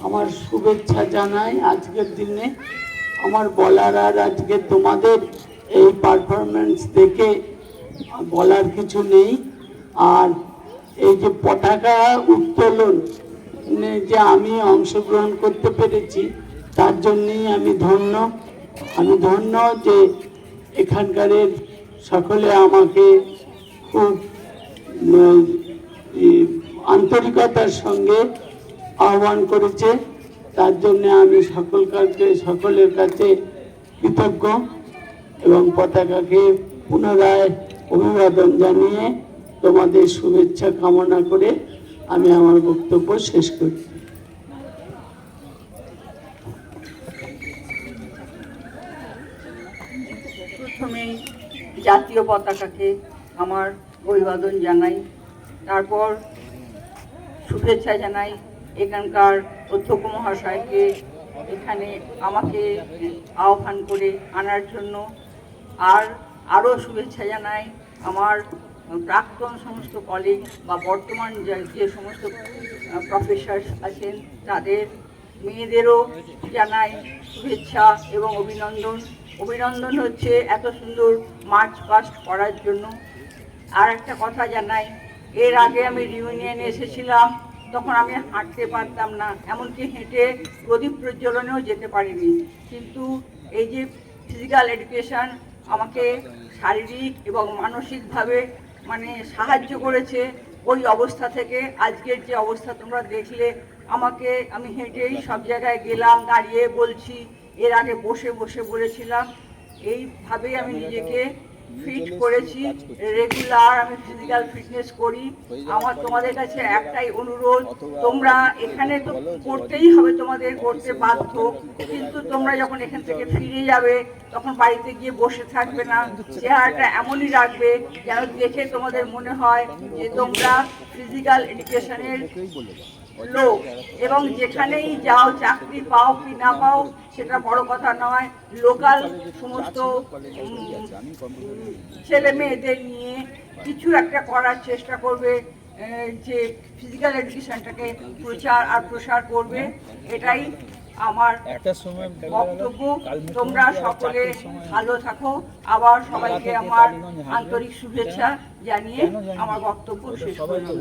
আমার শুভেচ্ছা জানাই। আজকের দিনে আমার বলার আর আজকে তোমাদের এই পারফরমেন্স দেখে বলার কিছু নেই। আর এই যে পতাকা উত্তোলন যে আমি অংশগ্রহণ করতে পেরেছি তার জন্যই আমি ধন্য যে এখানকারের সকলে আমাকে খুব আন্তরিকতার সঙ্গে আহ্বান করেছে। তার জন্য আমি সকলের কাছে কৃতজ্ঞ এবং পতাকাকে পুনরায় অভিবাদন জানিয়ে তোমাদের শুভেচ্ছা কামনা করে আমি আমার বক্তব্য শেষ করছি। প্রথমেই জাতীয় পতাকাকে আমার অভিবাদন জানাই, তারপর শুভেচ্ছা জানাই এখানকার অধ্যক্ষ মহাশয়কে এখানে আমাকে আহ্বান করে আনার জন্য। আরও শুভেচ্ছা জানাই আমার প্রাক্তন সমস্ত কলিগ বা বর্তমান যে সমস্ত প্রফেসর আছেন তাদের, মেয়েদেরও জানাই শুভেচ্ছা এবং অভিনন্দন হচ্ছে এত সুন্দর মার্চ পাস্ট করার জন্য। আর একটা কথা জানাই, এর আগে আমি রিউনিয়নে এসেছিলাম, তখন আমি হাঁটতে পারতাম না, এমনকি হেঁটে প্রদীপ প্রজ্বলনেও যেতে পারিনি। কিন্তু এই যে ফিজিক্যাল এডুকেশন আমাকে শারীরিক এবং মানসিকভাবে সাহায্য করেছে। ওই অবস্থা থেকে আজকের যে অবস্থা তোমরা দেখলে, আমি হেঁটেই সব জায়গায় গেলাম, দাঁড়িয়ে বলছি, এর আগে বসে বলেছিলাম। এইভাবেই আমি নিজেকে ফিট করেছি। রেগুলার আমি ফিজিক্যাল ফিটনেস করি। তোমাদের কাছে একটাই অনুরোধ, তোমরা এখানে তো করতেই হবে, তোমাদের করতে বাধ্য, কিন্তু তোমরা যখন এখান থেকে ফিরে যাবে তখন বাড়িতে গিয়ে বসে থাকবে না। চেহারাটা এমনই রাখবে যেন দেখে তোমাদের মনে হয় যে তোমরা ফিজিক্যাল এডুকেশনের লোক। এবং যেখানেই যাও, চাকরি পাও কি না পাও সেটা বড় কথা নয়, লোকাল সমস্ত ছেলে মেয়েদের নিয়ে কিছু একটা করার চেষ্টা করবে, যে ফিজিক্যাল এডুকেশনটাকে প্রসার করবে। এটাই আমার বক্তব্য। তোমরা সকলে ভালো থাকো। আবার সবাইকে আমার আন্তরিক শুভেচ্ছা জানিয়ে আমার বক্তব্য শেষ করলাম।